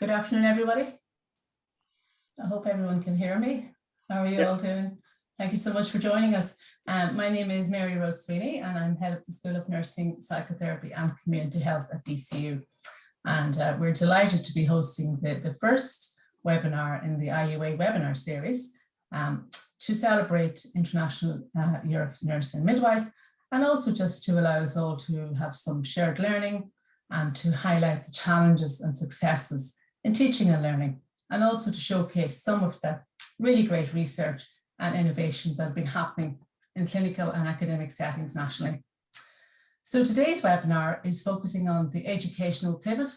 Good afternoon, everybody. I hope everyone can hear me. How are you all doing? Thank you so much for joining us. My name is Mary Rose Sweeney, and I'm head of the School of Nursing, Psychotherapy and Community Health at DCU. And we're delighted to be hosting the first webinar in the IUA webinar series to celebrate International Year of Nurse and Midwife, and also just to allow us all to have some shared learning and to highlight the challenges and successes in teaching and learning, and also to showcase some of the really great research and innovations that have been happening in clinical and academic settings nationally. So today's webinar is focusing on the educational pivot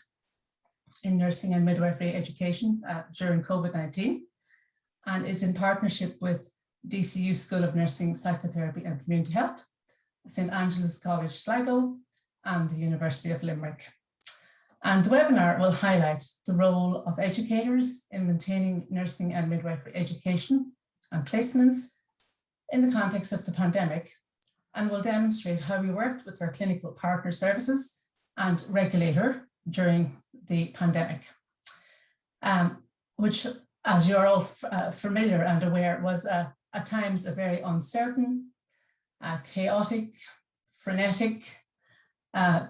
in nursing and midwifery education during COVID-19, and is in partnership with DCU School of Nursing, Psychotherapy and Community Health, St Angela's College Sligo, and the University of Limerick. And the webinar will highlight the role of educators in maintaining nursing and midwifery education and placements in the context of the pandemic, and will demonstrate how we worked with our clinical partner services and regulator during the pandemic, which, as you're all familiar and aware, was at times a very uncertain, chaotic, frenetic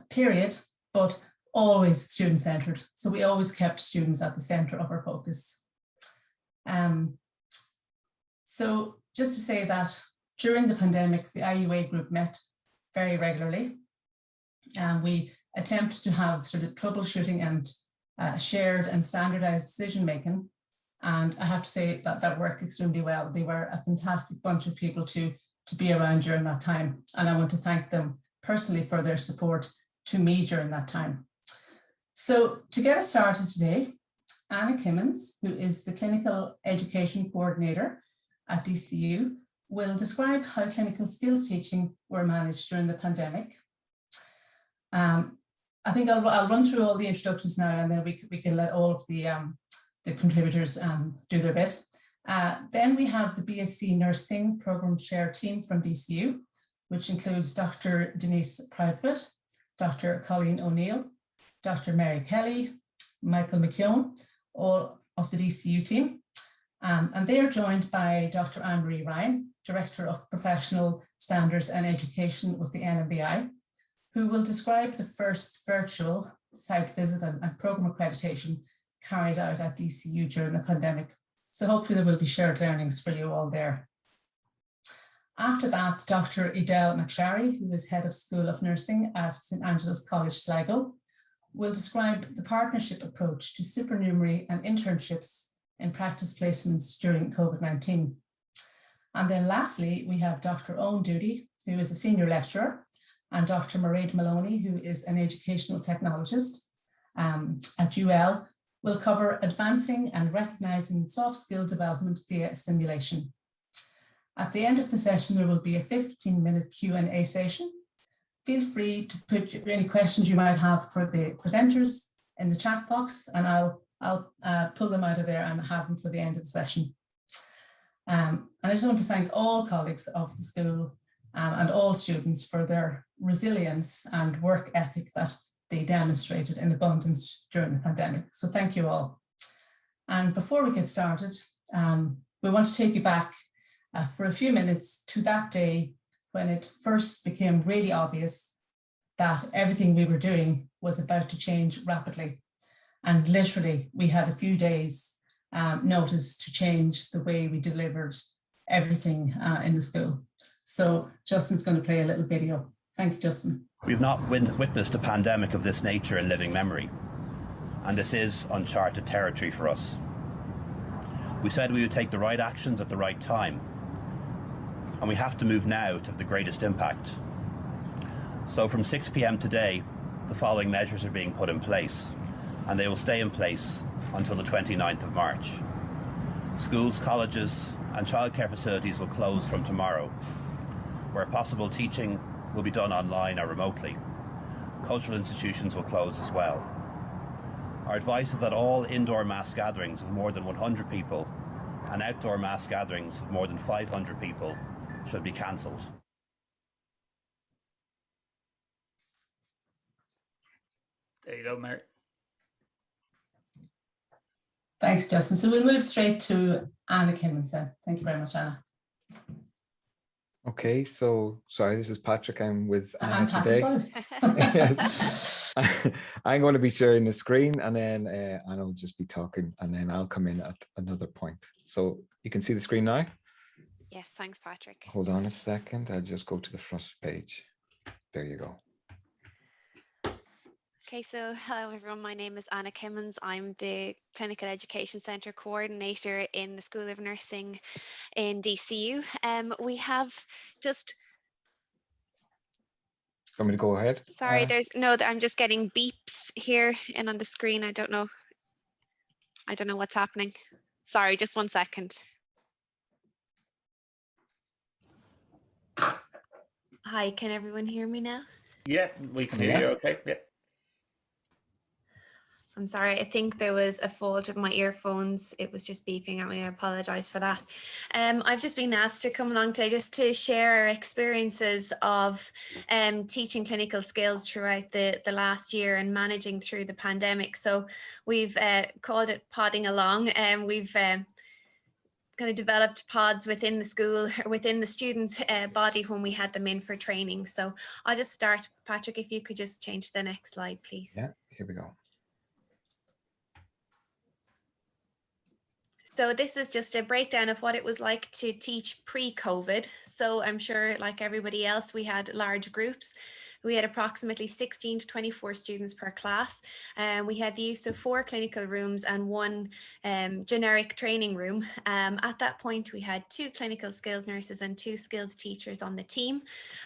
period, but always student-centered. So we always kept students at the center of our focus. So just to say that during the pandemic, the IUA group met very regularly. We attempt to have sort of troubleshooting and shared and standardized decision-making. And I have to say that that worked extremely well. They were a fantastic bunch of people to be around during that time. And I want to thank them personally for their support to me during that time. So to get us started today, Anna Kimmins, who is the Clinical Education Coordinator at DCU, will describe how clinical skills teaching were managed during the pandemic. I think I'll run through all the introductions now, and then we can let all of the contributors do their bit. Then we have the BSc Nursing Programme Chair team from DCU, which includes Dr. Denise Proudfoot, Dr. Colleen O'Neill, Dr. Mary Kelly, Michael McKeon, all of the DCU team. And they are joined by Dr. Anne-Marie Ryan, Director of Professional Standards and Education with the NMBI, who will describe the first virtual site visit and programme accreditation carried out at DCU during the pandemic. So hopefully there will be shared learnings for you all there. After that, Dr. Edel McSharry, who is Head of School of Nursing at St Angela's College Sligo, will describe the partnership approach to supernumerary and internships in practice placements during COVID-19. And then lastly, we have Dr. Owen Doody, who is a senior lecturer, and Dr. Mairead Maloney, who is an educational technologist at UL, will cover advancing and recognising soft skill development via simulation. At the end of the session, there will be a 15-minute Q&A session. Feel free to put any questions you might have for the presenters in the chat box, and I'll pull them out of there and have them for the end of the session. And I just want to thank all colleagues of the school and all students for their resilience and work ethic that they demonstrated in abundance during the pandemic. So thank you all. And before we get started, we want to take you back for a few minutes to that day when it first became really obvious that everything we were doing was about to change rapidly. And literally, we had a few days notice to change the way we delivered everything in the school. So Justin's going to play a little video. Thank you, Justin. We've not witnessed a pandemic of this nature in living memory, and this is uncharted territory for us. We said we would take the right actions at the right time, and we have to move now to have the greatest impact. So from 6 p.m. today, the following measures are being put in place, and they will stay in place until the 29th of March. Schools, colleges and childcare facilities will close from tomorrow. Where possible, teaching will be done online or remotely. Cultural institutions will close as well. Our advice is that all indoor mass gatherings of more than 100 people and outdoor mass gatherings of more than 500 people should be cancelled. There you go, Mary. Thanks, Justin. So we'll move straight to Anna Kimmins then. Thank you very much, Anna. Okay, so sorry, this is Patrick. I'm with Anna I'm today. Yes. I'm going to be sharing the screen, and then Anna will just be talking, and then I'll come in at another point. So you can see the screen now? Yes, thanks, Patrick. Hold on a second. I'll just go to the first page. There you go. Okay, so hello everyone, my name is Anna Kimmins. I'm the Clinical Education Centre Coordinator in the School of Nursing in DCU. We have just... Want me to go ahead? Sorry, I'm just getting beeps here and on the screen. I don't know what's happening. Sorry, just 1 second. Hi, can everyone hear me now? Yeah, we can hear you. Okay. Yeah. I'm sorry, I think there was a fault with my earphones. It was just beeping at me. I apologize for that. I've just been asked to come along today just to share our experiences of teaching clinical skills throughout the last year and managing through the pandemic. So we've called it podding along, and we've kind of developed pods within the school, or within the students' body when we had them in for training. So I'll just start. Patrick, if you could just change the next slide, please. Yeah, here we go. So this is just a breakdown of what it was like to teach pre-COVID. So I'm sure, like everybody else, we had large groups. We had approximately 16 to 24 students per class. We had the use of 4 clinical rooms and 1 generic training room. At that point, we had 2 clinical skills nurses and 2 skills teachers on the team.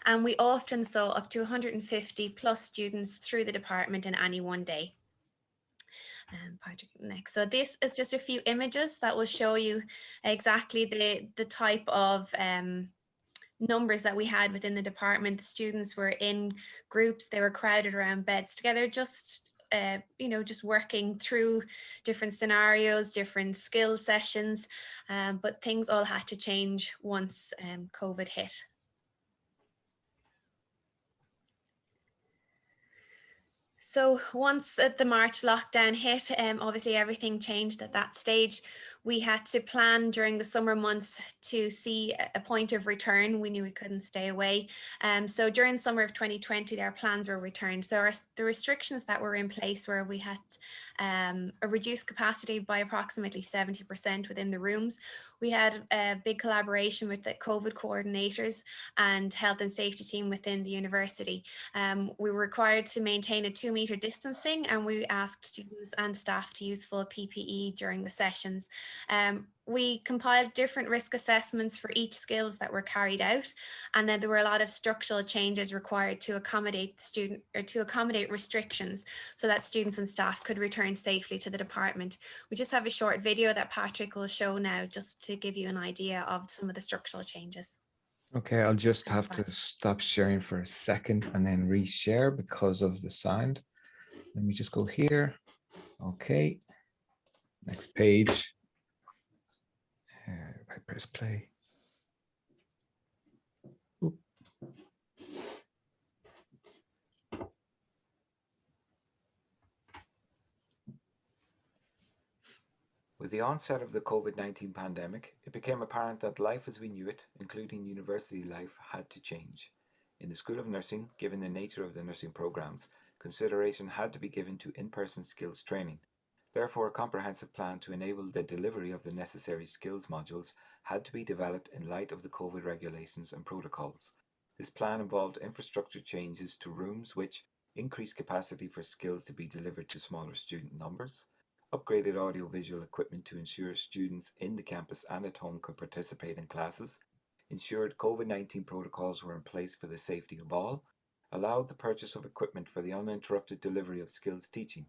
And we often saw up to 150 plus students through the department in any one day. Patrick, next. So this is just a few images that will show you exactly the type of numbers that we had within the department. The students were in groups, they were crowded around beds together, just just working through different scenarios, different skill sessions, but things all had to change once COVID hit. So once the March lockdown hit, obviously everything changed at that stage. We had to plan during the summer months to see a point of return. We knew we couldn't stay away. So during summer of 2020, our plans were returned. So the restrictions that were in place were we had a reduced capacity by approximately 70% within the rooms. We had a big collaboration with the COVID coordinators and health and safety team within the university. We were required to maintain a 2-meter distancing, and we asked students and staff to use full PPE during the sessions. We compiled different risk assessments for each skills that were carried out, and then there were a lot of structural changes required to accommodate the student, or to accommodate restrictions, so that students and staff could return safely to the department. We just have a short video that Patrick will show now, just to give you an idea of some of the structural changes. Okay, I'll just have to stop sharing for a second and then reshare because of the sound. Let me just go here. Okay, next page. I press play. Oop. With the onset of the COVID-19 pandemic, it became apparent that life as we knew it, including university life, had to change. In the School of Nursing, given the nature of the nursing programs, consideration had to be given to in-person skills training. Therefore, a comprehensive plan to enable the delivery of the necessary skills modules had to be developed in light of the COVID regulations and protocols. This plan involved infrastructure changes to rooms which increased capacity for skills to be delivered to smaller student numbers, upgraded audiovisual equipment to ensure students in the campus and at home could participate in classes, ensured COVID-19 protocols were in place for the safety of all, allowed the purchase of equipment for the uninterrupted delivery of skills teaching,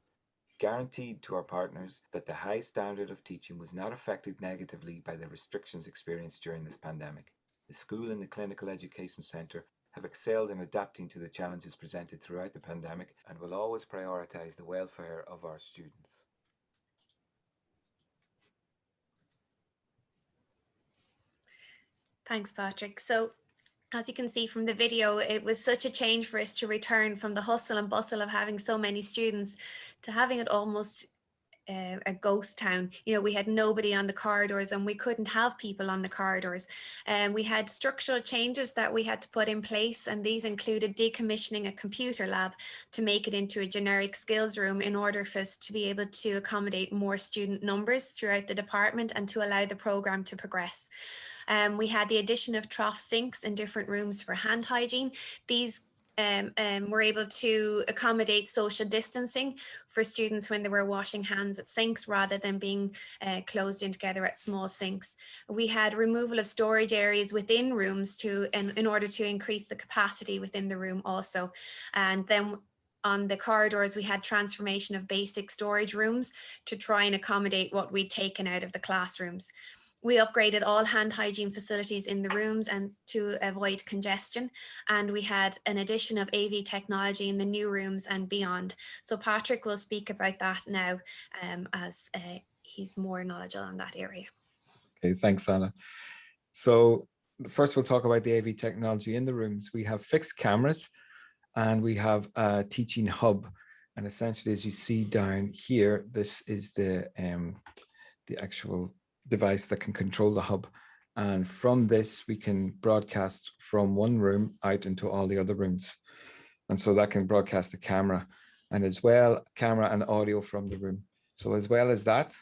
guaranteed to our partners that the high standard of teaching was not affected negatively by the restrictions experienced during this pandemic. The school and the Clinical Education Centre have excelled in adapting to the challenges presented throughout the pandemic and will always prioritise the welfare of our students. Thanks, Patrick. So, as you can see from the video, it was such a change for us to return from the hustle and bustle of having so many students to having it almost a ghost town. You know, we had nobody on the corridors and we couldn't have people on the corridors. We had structural changes that we had to put in place, and these included decommissioning a computer lab to make it into a generic skills room in order for us to be able to accommodate more student numbers throughout the department and to allow the program to progress. We had the addition of trough sinks in different rooms for hand hygiene. These were able to accommodate social distancing for students when they were washing hands at sinks rather than being closed in together at small sinks. We had removal of storage areas within rooms in order to increase the capacity within the room also. And then on the corridors, we had transformation of basic storage rooms to try and accommodate what we'd taken out of the classrooms. We upgraded all hand hygiene facilities in the rooms and to avoid congestion. And we had an addition of AV technology in the new rooms and beyond. So Patrick will speak about that now as he's more knowledgeable on that area. Okay, thanks, Anna. So first we'll talk about the AV technology in the rooms. We have fixed cameras and we have a teaching hub. And essentially, as you see down here, this is the actual device that can control the hub, and from this we can broadcast from one room out into all the other rooms, and so that can broadcast the camera and as well camera and audio from the room. So as well as that,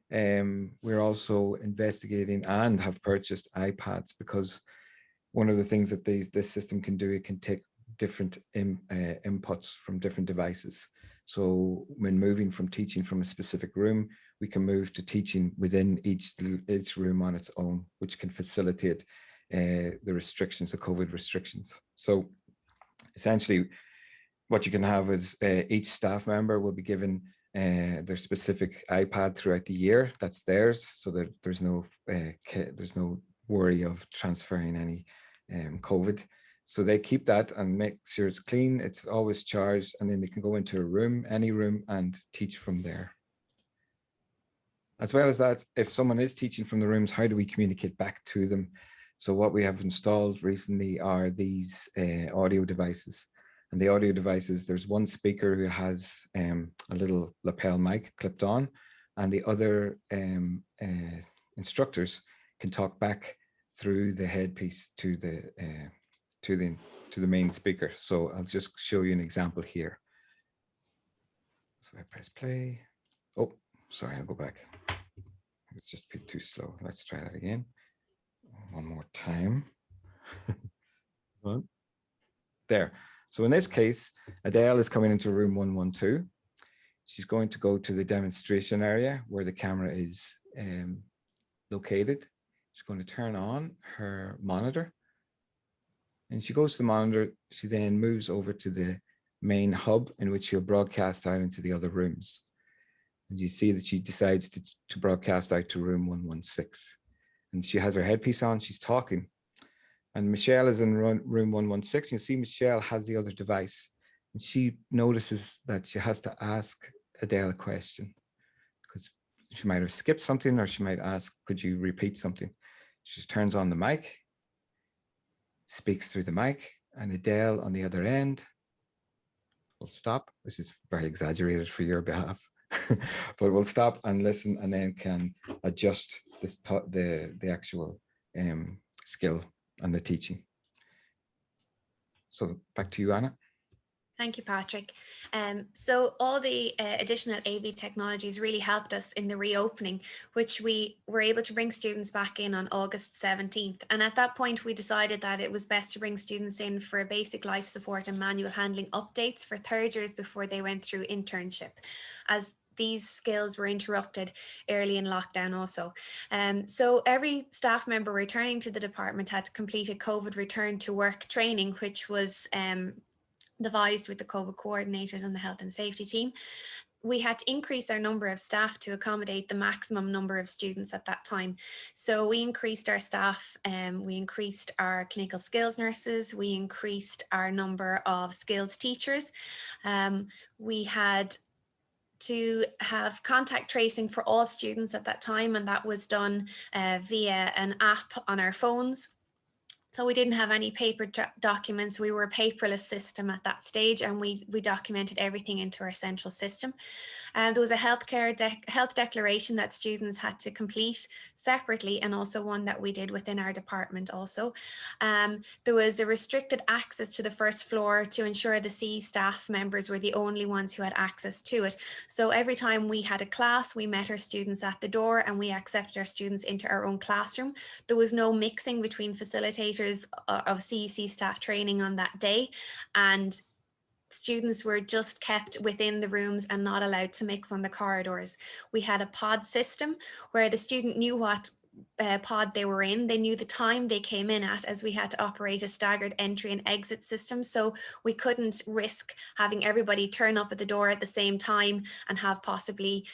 we're also investigating and have purchased iPads, because one of the things that this system can do, it can take different inputs from different devices. So when moving from teaching from a specific room, we can move to teaching within each room on its own, which can facilitate the restrictions, the COVID restrictions. So essentially what you can have is each staff member will be given their specific iPad throughout the year. That's theirs, so that there's no worry of transferring any COVID. So they keep that and make sure it's clean, it's always charged, and then they can go into a room, any room, and teach from there. As well as that, if someone is teaching from the rooms, how do we communicate back to them? So what we have installed recently are these audio devices. And the audio devices, there's one speaker who has a little lapel mic clipped on, and the other instructors can talk back through the headpiece to the main speaker. So I'll just show you an example here. So I press play. Oh, sorry, I'll go back. It's just a bit too slow. Let's try that again. One more time. There. So in this case, Adele is coming into room 112. She's going to go to the demonstration area where the camera is located. She's going to turn on her monitor. And she goes to the monitor. She then moves over to the main hub, in which she'll broadcast out into the other rooms. And you see that she decides to broadcast out to room 116. And she has her headpiece on, she's talking. And Michelle is in room 116. You see Michelle has the other device. And she notices that she has to ask Adele a question, because she might have skipped something, or she might ask, could you repeat something? She just turns on the mic, speaks through the mic, and Adele on the other end will stop. This is very exaggerated for your behalf, but we'll stop and listen, and then can adjust this the actual skill and the teaching. So back to you, Anna. Thank you, Patrick. So all the additional AV technologies really helped us in the reopening, which we were able to bring students back in on August 17th. And at that point, we decided that it was best to bring students in for basic life support and manual handling updates for third years before they went through internship, as these skills were interrupted early in lockdown also. So every staff member returning to the department had to complete a COVID return to work training, which was devised with the COVID coordinators and the health and safety team. We had to increase our number of staff to accommodate the maximum number of students at that time. So we increased our staff, we increased our clinical skills nurses, we increased our number of skills teachers. We had to have contact tracing for all students at that time, and that was done via an app on our phones. So we didn't have any paper documents. We were a paperless system at that stage, and we documented everything into our central system. There was a health declaration that students had to complete separately, and also one that we did within our department also. There was a restricted access to the first floor to ensure the CE staff members were the only ones who had access to it. So every time we had a class, we met our students at the door and we accepted our students into our own classroom. There was no mixing between facilitators of CEC staff training on that day, and students were just kept within the rooms and not allowed to mix on the corridors. We had a pod system where the student knew what pod they were in. They knew the time they came in at, as we had to operate a staggered entry and exit system. So we couldn't risk having everybody turn up at the door at the same time and have possibly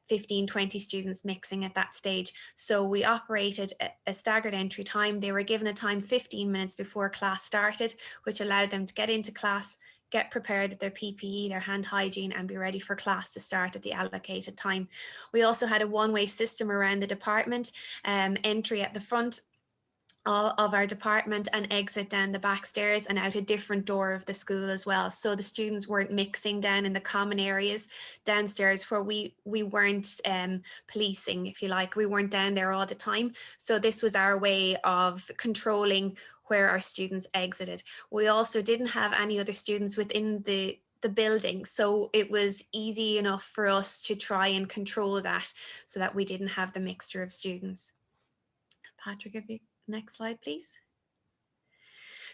15, 20 students mixing at that stage. So we operated a staggered entry time. They were given a time 15 minutes before class started, which allowed them to get into class, get prepared with their PPE, their hand hygiene, and be ready for class to start at the allocated time. We also had a one-way system around the department, entry at the front of our department and exit down the back stairs and out a different door of the school as well. So the students weren't mixing down in the common areas downstairs where we weren't policing, if you like. We weren't down there all the time. So this was our way of controlling where our students exited. We also didn't have any other students within the building, so it was easy enough for us to try and control that so that we didn't have the mixture of students. Patrick, if you next slide, please.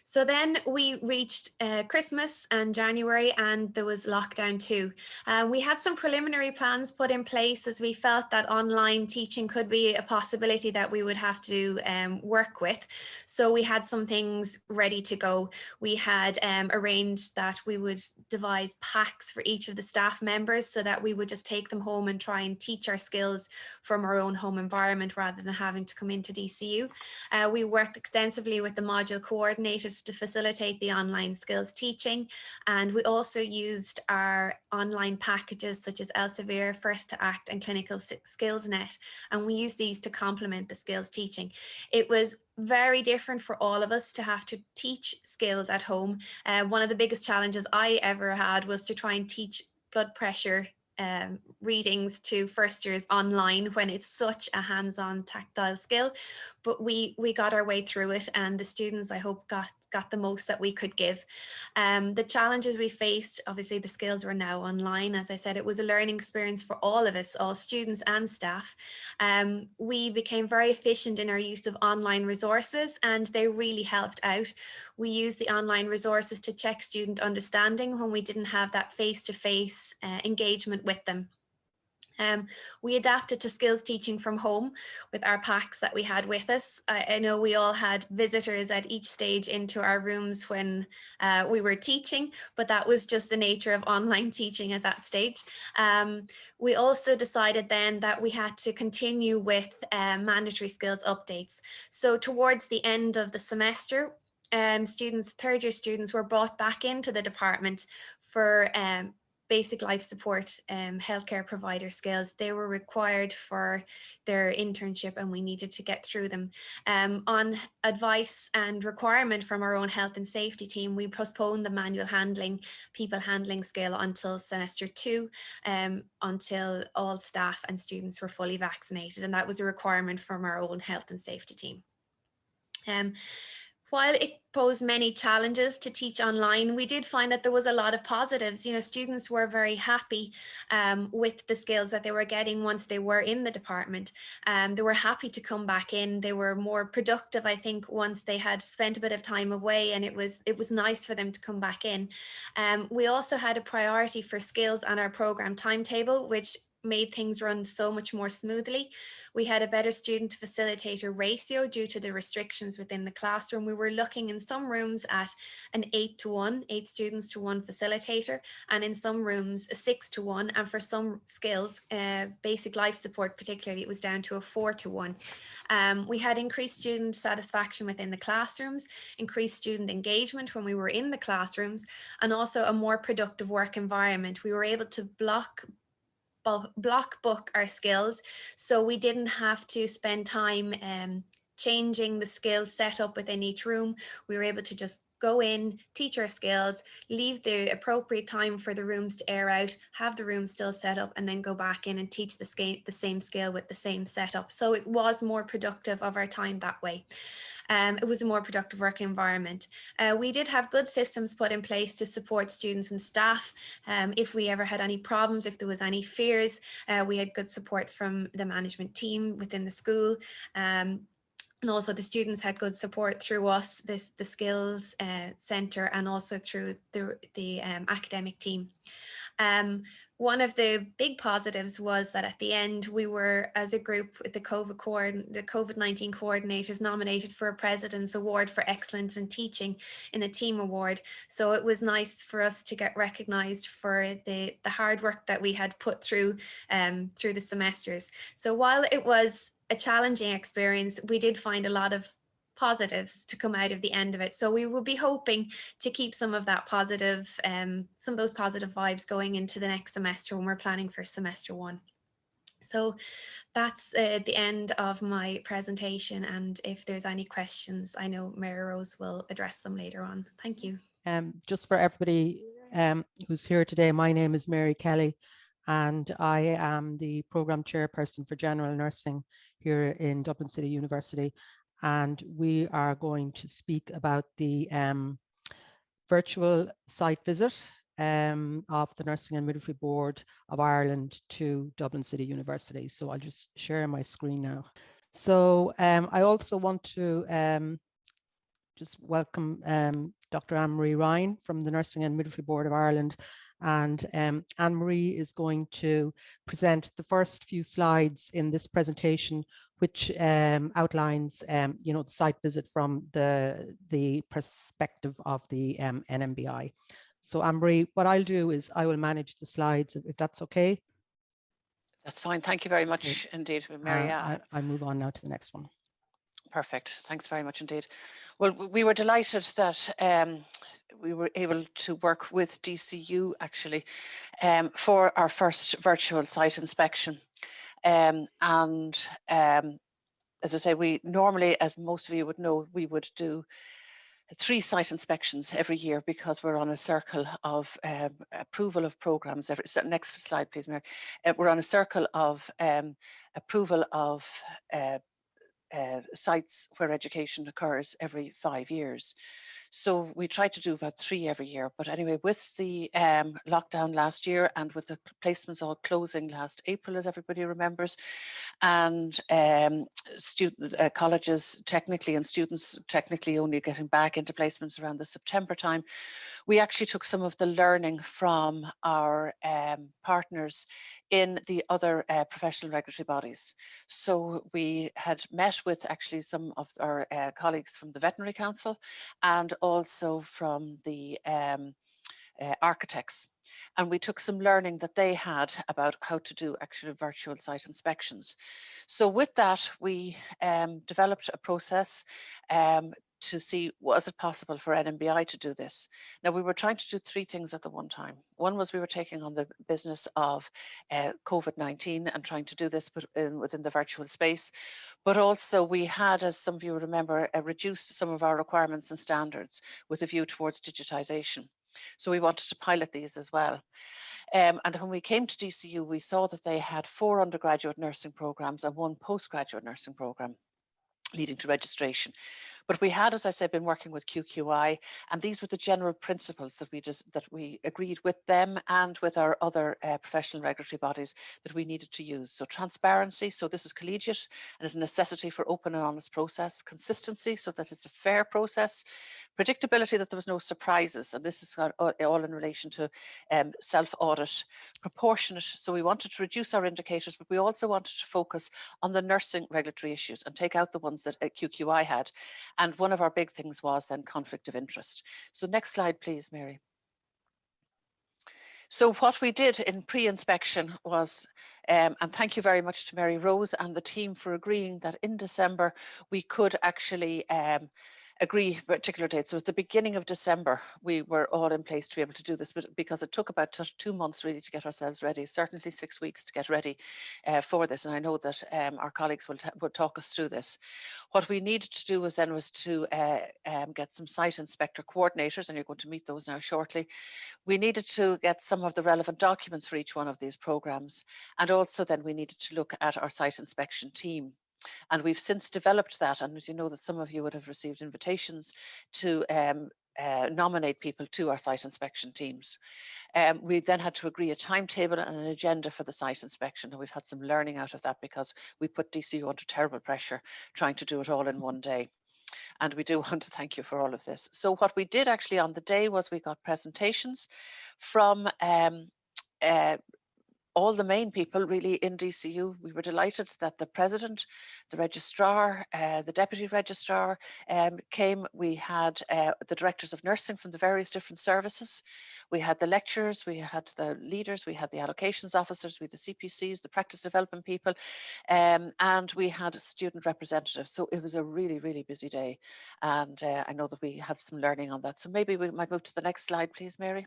So then we reached Christmas and January, and there was lockdown too. We had some preliminary plans put in place as we felt that online teaching could be a possibility that we would have to work with. So we had some things ready to go. We had arranged that we would devise packs for each of the staff members so that we would just take them home and try and teach our skills from our own home environment rather than having to come into DCU. We worked extensively with the module coordinators to facilitate the online skills teaching, and we also used our online packages such as Elsevier, First to Act and Clinical Skills Net, and we used these to complement the skills teaching. It was very different for all of us to have to teach skills at home. One of the biggest challenges I ever had was to try and teach blood pressure readings to first years online when it's such a hands-on tactile skill, but we got our way through it, and the students, I hope, got the most that we could give. The challenges we faced, obviously the skills were now online. As I said, it was a learning experience for all of us, all students and staff. We became very efficient in our use of online resources, and they really helped out. We used the online resources to check student understanding when we didn't have that face-to-face engagement with them. We adapted to skills teaching from home with our packs that we had with us. I know we all had visitors at each stage into our rooms when we were teaching, but that was just the nature of online teaching at that stage. We also decided then that we had to continue with mandatory skills updates. So towards the end of the semester, third year students were brought back into the department for basic life support, healthcare provider skills. They were required for their internship and we needed to get through them. On advice and requirement from our own health and safety team, we postponed the manual handling, people handling skill until semester 2, until all staff and students were fully vaccinated. And that was a requirement from our own health and safety team. While it posed many challenges to teach online, we did find that there was a lot of positives. You know, students were very happy with the skills that they were getting once they were in the department. They were happy to come back in. They were more productive, I think, once they had spent a bit of time away, and it was nice for them to come back in. We also had a priority for skills on our program timetable, which made things run so much more smoothly. We had a better student to facilitator ratio due to the restrictions within the classroom. We were looking in some rooms at an 8-to-1, 8 students to 1 facilitator, and in some rooms a 6-to-1, and for some skills, basic life support particularly, it was down to a 4-to-1. We had increased student satisfaction within the classrooms, increased student engagement when we were in the classrooms, and also a more productive work environment. We were able to block book our skills, so we didn't have to spend time changing the skills set up within each room. We were able to just go in, teach our skills, leave the appropriate time for the rooms to air out, have the room still set up, and then go back in and teach the same skill with the same setup. So it was more productive of our time that way. It was a more productive work environment. We did have good systems put in place to support students and staff. If we ever had any problems, if there was any fears, we had good support from the management team within the school. And also the students had good support through us, the skills centre, and also through the academic team. One of the big positives was that at the end, we were, as a group with the COVID-19 coordinators, nominated for a President's Award for Excellence in Teaching in a team award. So it was nice for us to get recognised for the hard work that we had put through the semesters. So while it was a challenging experience, we did find a lot of positives to come out of the end of it. So we will be hoping to keep some of that positive, some of those positive vibes going into the next semester when we're planning for semester 1. So that's the end of my presentation. And if there's any questions, I know Mary Rose will address them later on. Thank you. Just for everybody who's here today, my name is Mary Kelly, and I am the Programme Chairperson for General Nursing here in Dublin City University. And we are going to speak about the virtual site visit of the Nursing and Midwifery Board of Ireland to Dublin City University. So I'll just share my screen now. So I also want to just welcome Dr. Anne-Marie Ryan from the Nursing and Midwifery Board of Ireland. And Anne-Marie is going to present the first few slides in this presentation, which outlines, the site visit from the perspective of the NMBI. So Anne-Marie, what I'll do is I will manage the slides, if that's okay. That's fine. Thank you very much indeed, Mary. I move on now to the next one. Perfect. Thanks very much indeed. Well, we were delighted that we were able to work with DCU actually for our first virtual site inspection. As I say, we normally, as most of you would know, we would do 3 site inspections every year because we're on a circle of approval of programs. Next slide, please, Mary. We're on a circle of approval of sites where education occurs every 5 years. So we try to do about 3 every year. But anyway, with the lockdown last year and with the placements all closing last April, as everybody remembers, and colleges technically and students technically only getting back into placements around the September time, we actually took some of the learning from our partners in the other professional regulatory bodies. So we had met with actually some of our colleagues from the Veterinary Council and also from the architects. And we took some learning that they had about how to do actually virtual site inspections. So with that, we developed a process to see, was it possible for NMBI to do this? Now, we were trying to do 3 things at the one time. One was we were taking on the business of COVID-19 and trying to do this within the virtual space. But also we had, as some of you remember, reduced some of our requirements and standards with a view towards digitization. So we wanted to pilot these as well. And when we came to DCU, we saw that they had 4 undergraduate nursing programs and 1 postgraduate nursing program leading to registration. But we had, as I said, been working with QQI, and these were the general principles that we agreed with them and with our other professional regulatory bodies that we needed to use. So transparency, so this is collegiate and is a necessity for open and honest process. Consistency, so that it's a fair process. Predictability, that there was no surprises, and this is all in relation to self-audit. Proportionate, so we wanted to reduce our indicators, but we also wanted to focus on the nursing regulatory issues and take out the ones that QQI had. And one of our big things was then conflict of interest. So next slide, please, Mary. So what we did in pre-inspection was, and thank you very much to Mary Rose and the team for agreeing that in December we could actually agree particular dates. So at the beginning of December, we were all in place to be able to do this, but because it took about 2 months really to get ourselves ready, certainly 6 weeks to get ready for this. And I know that our colleagues will talk us through this. What we needed to do was to get some site inspector coordinators, and you're going to meet those now shortly. We needed to get some of the relevant documents for each one of these programs. And also then we needed to look at our site inspection team. And we've since developed that. And as you know, that some of you would have received invitations to nominate people to our site inspection teams. We then had to agree a timetable and an agenda for the site inspection. And we've had some learning out of that because we put DCU under terrible pressure trying to do it all in one day. And we do want to thank you for all of this. So what we did actually on the day was we got presentations from all the main people really in DCU. We were delighted that the president, the registrar, the deputy registrar came. We had the directors of nursing from the various different services. We had the lecturers, we had the leaders, we had the allocations officers, we had the CPCs, the practice development people, and we had student representatives. So it was a really, really busy day. And I know that we have some learning on that. So maybe we might move to the next slide, please, Mary.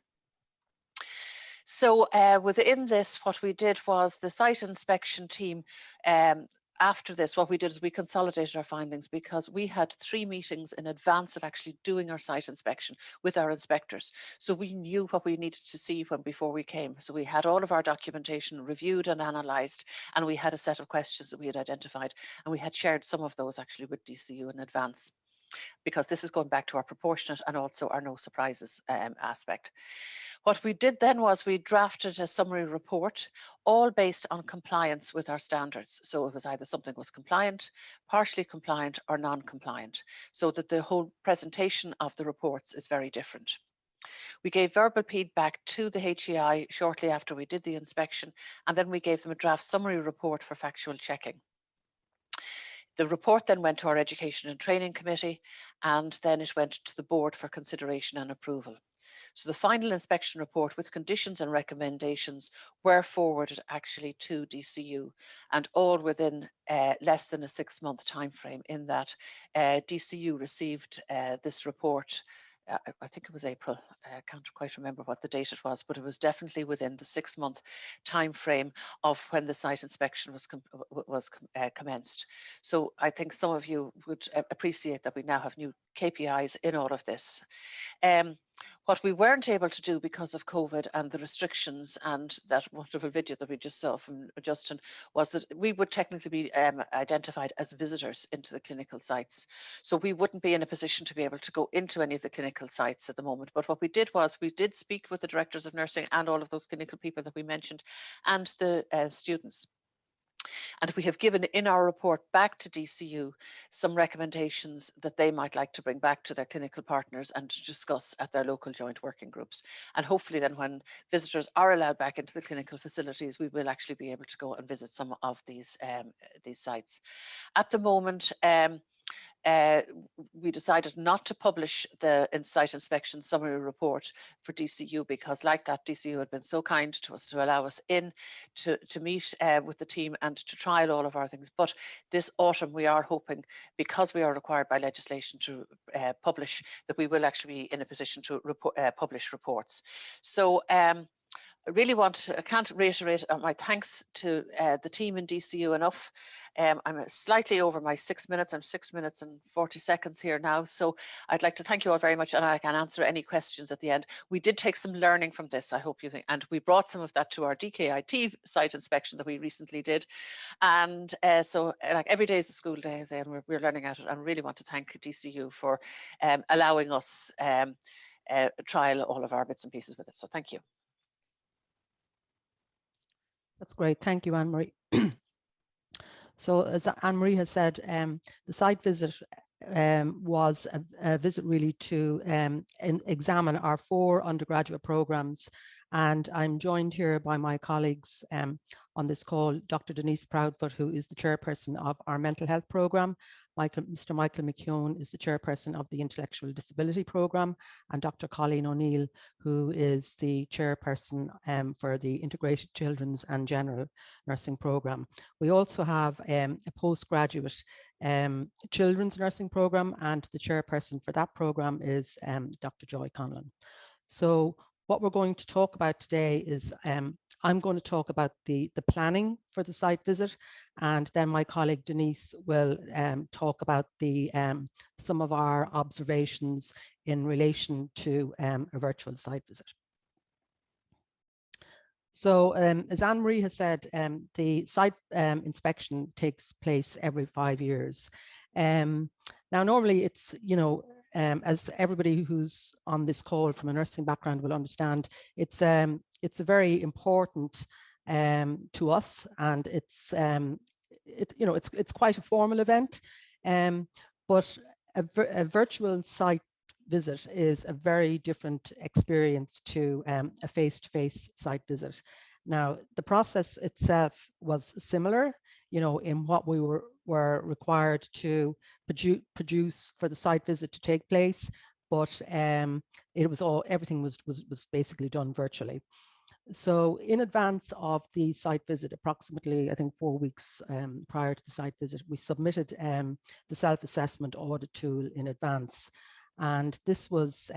So within this, what we did was the site inspection team, after this, what we did is we consolidated our findings because we had 3 meetings in advance of actually doing our site inspection with our inspectors. So we knew what we needed to see before we came. So we had all of our documentation reviewed and analysed, and we had a set of questions that we had identified, and we had shared some of those actually with DCU in advance, because this is going back to our proportionate and also our no surprises aspect. What we did then was we drafted a summary report, all based on compliance with our standards. So it was either something was compliant, partially compliant, or non-compliant, so that the whole presentation of the reports is very different. We gave verbal feedback to the HEI shortly after we did the inspection, and then we gave them a draft summary report for factual checking. The report then went to our Education and Training Committee, and then it went to the board for consideration and approval. So the final inspection report with conditions and recommendations were forwarded actually to DCU, and all within less than a 6-month time frame, in that DCU received this report. I think it was April. I can't quite remember what the date it was, but it was definitely within the 6-month time frame of when the site inspection was commenced. So I think some of you would appreciate that we now have new KPIs in all of this. What we weren't able to do because of COVID and the restrictions and that wonderful video that we just saw from Justin was that we would technically be identified as visitors into the clinical sites. So we wouldn't be in a position to be able to go into any of the clinical sites at the moment. But what we did was we did speak with the directors of nursing and all of those clinical people that we mentioned, and the students. And we have given in our report back to DCU some recommendations that they might like to bring back to their clinical partners and to discuss at their local joint working groups. And hopefully then when visitors are allowed back into the clinical facilities, we will actually be able to go and visit some of these sites. At the moment, we decided not to publish the site inspection summary report for DCU because, like that, DCU had been so kind to us to allow us in to meet with the team and to trial all of our things. But this autumn, we are hoping, because we are required by legislation to publish, that we will actually be in a position to publish reports. So I really I can't reiterate my thanks to the team in DCU enough. I'm slightly over my 6 minutes. I'm 6 minutes and 40 seconds here now. So I'd like to thank you all very much, and I can answer any questions at the end. We did take some learning from this, I hope you think, and we brought some of that to our DKIT site inspection that we recently did. And so like every day is a school day, and we're learning at it. I really want to thank DCU for allowing us trial all of our bits and pieces with it. So thank you. That's great. Thank you, Anne-Marie. So as Anne-Marie has said, the site visit was a visit really to examine our 4 undergraduate programs. And I'm joined here by my colleagues on this call, Dr. Denise Proudfoot, who is the chairperson of our mental health program, Mr. Michael McKeon is the chairperson of the Intellectual Disability Programme, and Dr. Colleen O'Neill, who is the chairperson for the Integrated Children's and General Nursing Programme. We also have a postgraduate children's nursing programme, and the chairperson for that programme is Dr. Joy Conlon. So what we're going to talk about today is I'm going to talk about the planning for the site visit, and then my colleague Denise will talk about the some of our observations in relation to a virtual site visit. So as Anne-Marie has said, the site inspection takes place every 5 years. Now, normally it's, you know, as everybody who's on this call from a nursing background will understand, it's a very important to us, and it's it's quite a formal event, but a virtual site visit is a very different experience to a face-to-face site visit. Now, the process itself was similar, you know, in what we were required to produce for the site visit to take place, but everything was basically done virtually. So in advance of the site visit, approximately I think 4 weeks prior to the site visit, we submitted the self-assessment audit tool in advance, and this was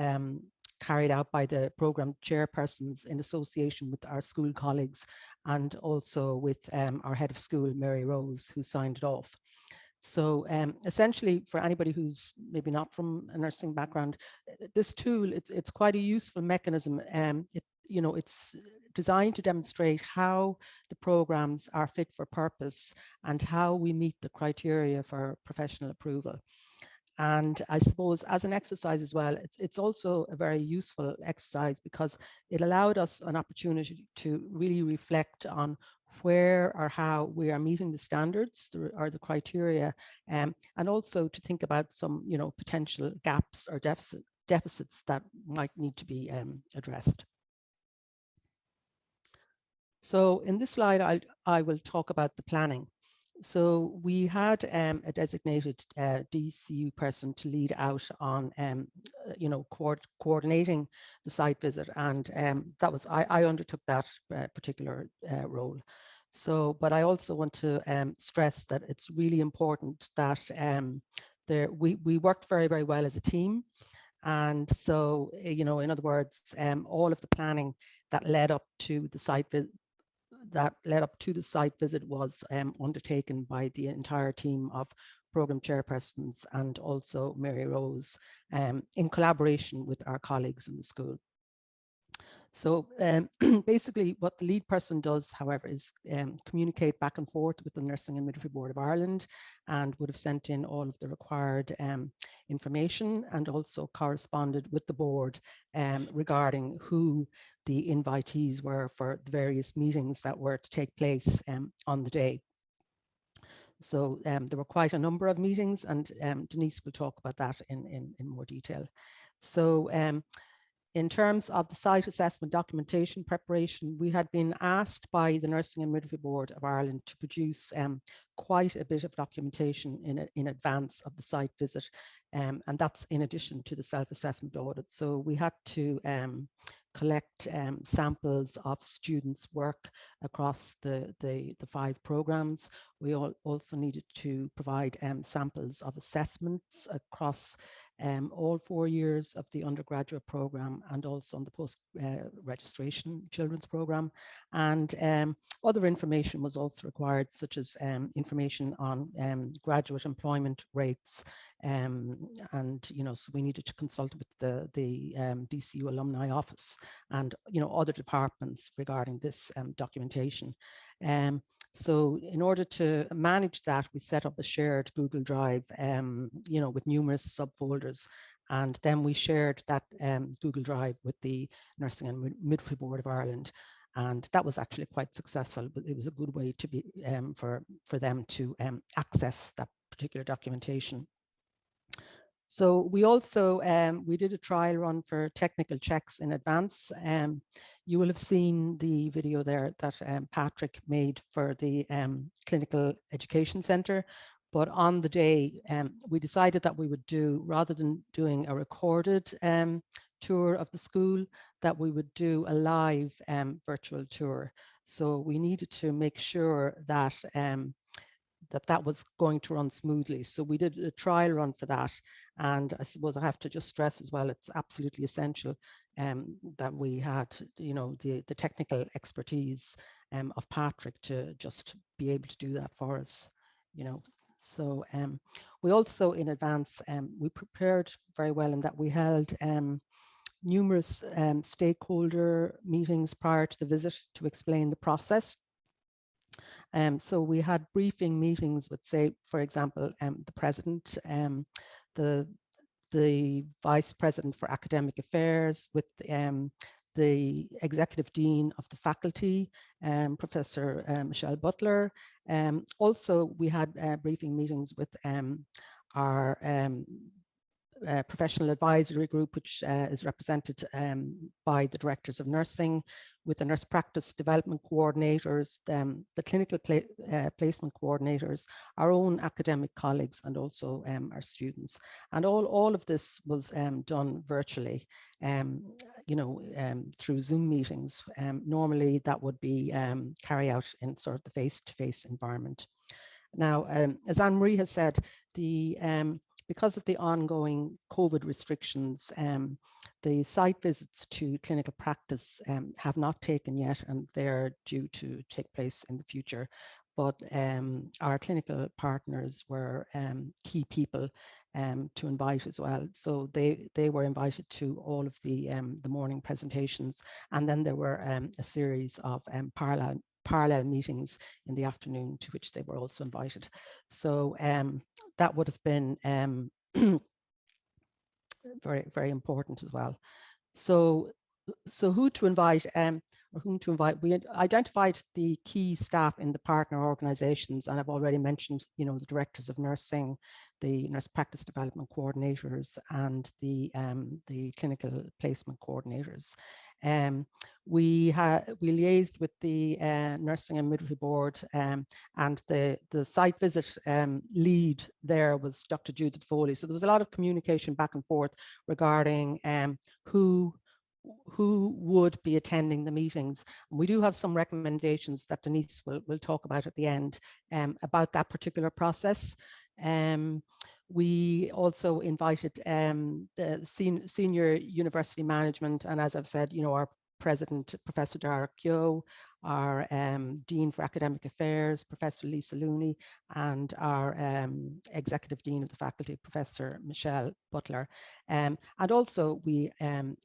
carried out by the programme chairpersons in association with our school colleagues, and also with our head of school, Mary Rose, who signed it off. So essentially, for anybody who's maybe not from a nursing background, this tool, it's quite a useful mechanism. It's designed to demonstrate how the programs are fit for purpose and how we meet the criteria for professional approval. And I suppose as an exercise as well, it's also a very useful exercise because it allowed us an opportunity to really reflect on where or how we are meeting the standards or the criteria, and also to think about some, you know, potential gaps or deficits that might need to be addressed. So in this slide, I will talk about the planning. So we had a designated DCU person to lead out on, coordinating the site visit, and that was I undertook that particular role. So, but I also want to stress that it's really important that we worked very, very well as a team, and so in other words, all of the planning that led up to the site visit. Was undertaken by the entire team of programme chairpersons and also Mary Rose in collaboration with our colleagues in the school. So basically what the lead person does, however, is communicate back and forth with the Nursing and Midwifery Board of Ireland, and would have sent in all of the required information, and also corresponded with the board regarding who the invitees were for the various meetings that were to take place on the day. So there were quite a number of meetings, and Denise will talk about that in more detail. So in terms of the site assessment documentation preparation, we had been asked by the Nursing and Midwifery Board of Ireland to produce quite a bit of documentation in advance of the site visit, and that's in addition to the self-assessment audit. So we had to collect samples of students' work across the 5 programs. We also needed to provide samples of assessments across all 4 years of the undergraduate program, and also on the post registration children's program. And other information was also required, such as information on graduate employment rates, and so we needed to consult with the DCU alumni office and other departments regarding this documentation. So in order to manage that, we set up a shared Google Drive, with numerous subfolders, and then we shared that Google Drive with the Nursing and Midwifery Board of Ireland, and that was actually quite successful. But it was a good way to be for them to access that particular documentation. So we also we did a trial run for technical checks in advance. You will have seen the video there that Patrick made for the Clinical Education Centre, But on the day, we decided that we would do, rather than doing a recorded tour of the school, that we would do a live virtual tour. So we needed to make sure that that was going to run smoothly. So we did a trial run for that. And I suppose I have to just stress as well, it's absolutely essential that we had, you know, the technical expertise of Patrick to just be able to do that for us, you know. So we also in advance, we prepared very well in that we held numerous stakeholder meetings prior to the visit to explain the process. So we had briefing meetings with, say, for example, the president, the vice president for academic affairs, with the executive dean of the faculty, Professor Michelle Butler. Also, we had briefing meetings with our professional advisory group, which is represented by the directors of nursing, with the nurse practice development coordinators, the clinical placement coordinators, our own academic colleagues, and also our students. And all of this was done virtually, you know, through Zoom meetings. Normally that would be carried out in sort of the face-to-face environment. Now, as Anne-Marie has said, because of the ongoing COVID restrictions, the site visits to clinical practice have not taken yet, and they're due to take place in the future. But our clinical partners were key people to invite as well. So they were invited to all of the morning presentations, and then there were a series of parallel meetings in the afternoon to which they were also invited. So that would have been very, very important as well. So who to invite or whom to invite? We identified the key staff in the partner organizations, and I've already mentioned, you know, the directors of nursing, the nurse practice development coordinators, and the clinical placement coordinators. We liaised with the Nursing and Midwifery Board, and the site visit lead there was Dr. Judith Foley. So there was a lot of communication back and forth regarding who would be attending the meetings. And we do have some recommendations that Denise will talk about at the end about that particular process. We also invited the senior university management, and as I've said, you know, our president, Professor Derek Yo, our Dean for Academic Affairs, Professor Lisa Looney, and our Executive Dean of the Faculty, Professor Michelle Butler. And also we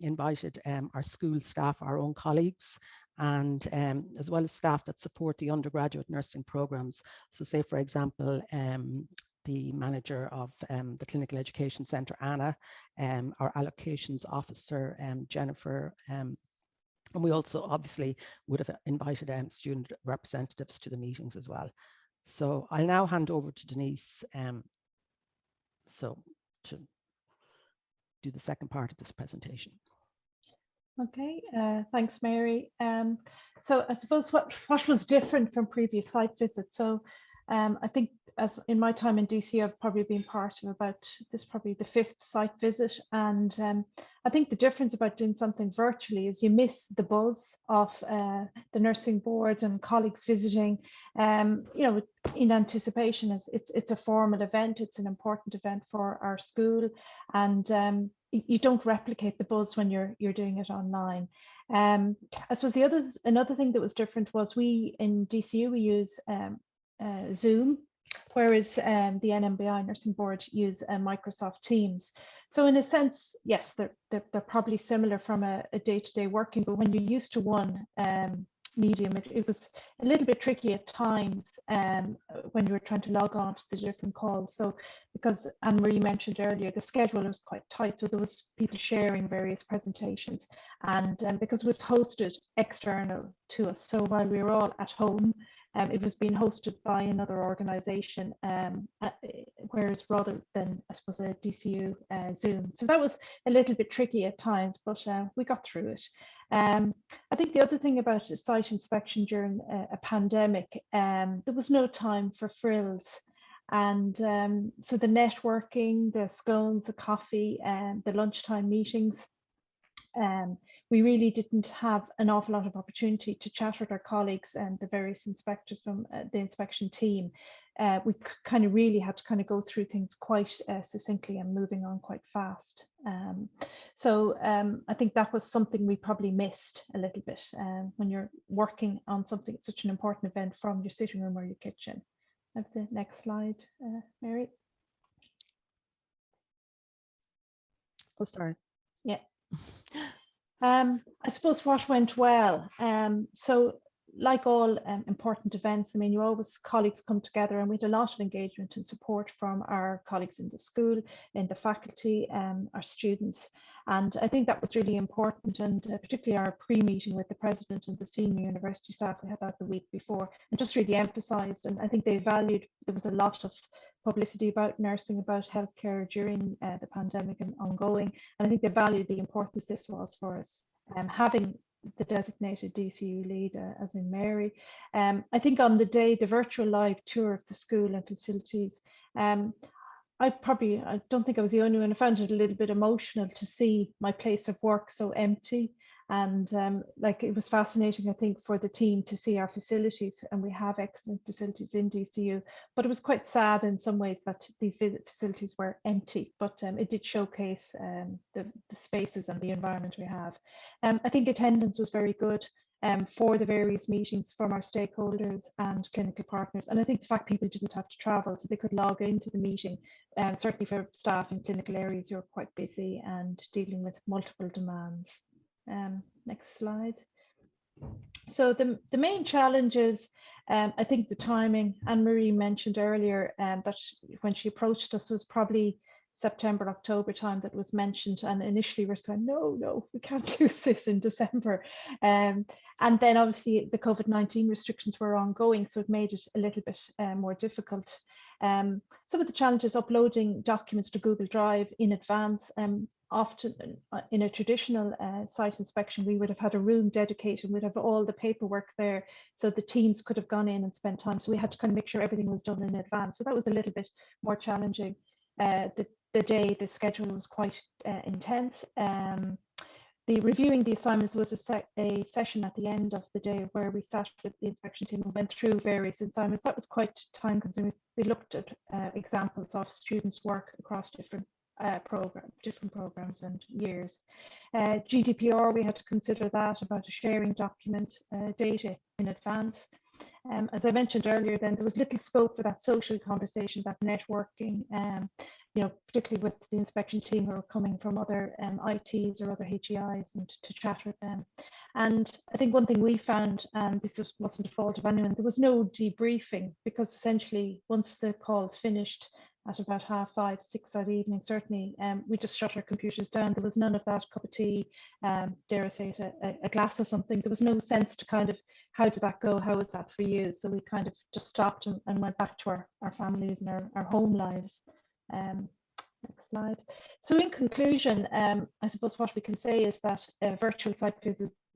invited our school staff, our own colleagues, and as well as staff that support the undergraduate nursing programs. So say, for example, the manager of the Clinical Education Centre, Anna, our allocations officer, Jennifer, and we also obviously would have invited student representatives to the meetings as well. So I'll now hand over to Denise so to do the second part of this presentation. Okay, thanks, Mary. So I suppose what was different from previous site visits. So I think as in my time in DC, I've probably been part of probably the 5th site visit. And I think the difference about doing something virtually is you miss the buzz of the nursing board and colleagues visiting, you know, in anticipation. It's a formal event, it's an important event for our school, and you don't replicate the buzz when you're doing it online. I suppose another thing that was different was we in DCU, we use Zoom, whereas the NMBI Nursing Board use Microsoft Teams. So in a sense, yes, they're probably similar from a day-to-day working, but when you're used to one medium, it was a little bit tricky at times when you were trying to log on to the different calls. So because Anne-Marie mentioned earlier, the schedule was quite tight, so there was people sharing various presentations, and because it was hosted external to us, so while we were all at home, it was being hosted by another organisation, whereas rather than, I suppose, a DCU Zoom. So that was a little bit tricky at times, but we got through it. I think the other thing about site inspection during a pandemic, there was no time for frills. And so the networking, the scones, the coffee, and the lunchtime meetings, we really didn't have an awful lot of opportunity to chat with our colleagues and the various inspectors from the inspection team. We kind of really had to kind of go through things quite succinctly and moving on quite fast. So I think that was something we probably missed a little bit when you're working on something, such an important event, from your sitting room or your kitchen. Have the next slide, Mary. Oh, sorry. Yeah. I suppose what went well. So like all important events, I mean, colleagues come together, and we had a lot of engagement and support from our colleagues in the school, in the faculty, our students. And I think that was really important, and particularly our pre-meeting with the president and the senior university staff, we had that the week before, and just really emphasised, and I think they valued, there was a lot of publicity about nursing, about healthcare during the pandemic and ongoing, and I think they valued the importance this was for us, having the designated DCU lead, as in Mary. I think on the day, the virtual live tour of the school and facilities, I don't think I was the only one. I found it a little bit emotional to see my place of work so empty. And like, it was fascinating, I think, for the team to see our facilities, and we have excellent facilities in DCU, but it was quite sad in some ways that these facilities were empty, but it did showcase the spaces and the environment we have. I think attendance was very good for the various meetings from our stakeholders and clinical partners. And I think the fact people didn't have to travel, so they could log into the meeting, certainly for staff in clinical areas, you're quite busy and dealing with multiple demands. Next slide. So the main challenges, I think the timing, Anne-Marie mentioned earlier that when she approached us was probably September, October time that was mentioned, and initially we're saying, no, we can't do this in December. And then obviously the COVID-19 restrictions were ongoing, so it made it a little bit more difficult. Some of the challenges: uploading documents to Google Drive in advance. Often in a traditional site inspection, we would have had a room dedicated, we'd have all the paperwork there, so the teams could have gone in and spent time. So we had to kind of make sure everything was done in advance. So that was a little bit more challenging. The schedule was quite intense. The reviewing the assignments was a session at the end of the day where we sat with the inspection team and went through various assignments. That was quite time consuming. They looked at examples of students' work across different programs and years. GDPR, we had to consider that, about sharing document data in advance. As I mentioned earlier, then there was little scope for that social conversation, that networking, particularly with the inspection team who are coming from other ITs or other HEIs, and to chat with them. And I think one thing we found, and this wasn't a fault of anyone, there was no debriefing, because essentially once the calls finished at about 5:30, 6 that evening, certainly, we just shut our computers down. There was none of that cup of tea, dare I say it, a glass of something. There was no sense to kind of, how did that go? How was that for you? So we kind of just stopped and went back to our families and our home lives. Next slide. So in conclusion, I suppose what we can say is that virtual site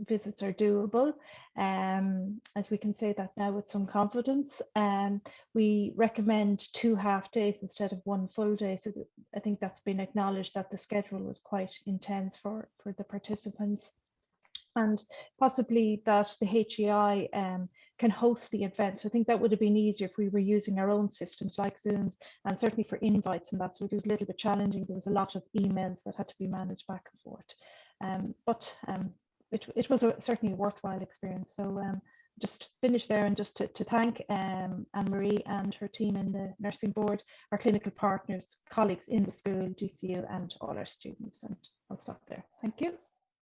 visits are doable, as we can say that now with some confidence. We recommend 2 half days instead of 1 full day. So I think that's been acknowledged, that the schedule was quite intense for the participants. And possibly that the HEI can host the event. So I think that would have been easier if we were using our own systems like Zooms, and certainly for invites and that. So it was a little bit challenging. There was a lot of emails that had to be managed back and forth. But it was certainly a worthwhile experience. So just finish there, and just to thank Anne-Marie and her team in the nursing board, our clinical partners, colleagues in the school, DCU, and all our students. And I'll stop there. Thank you.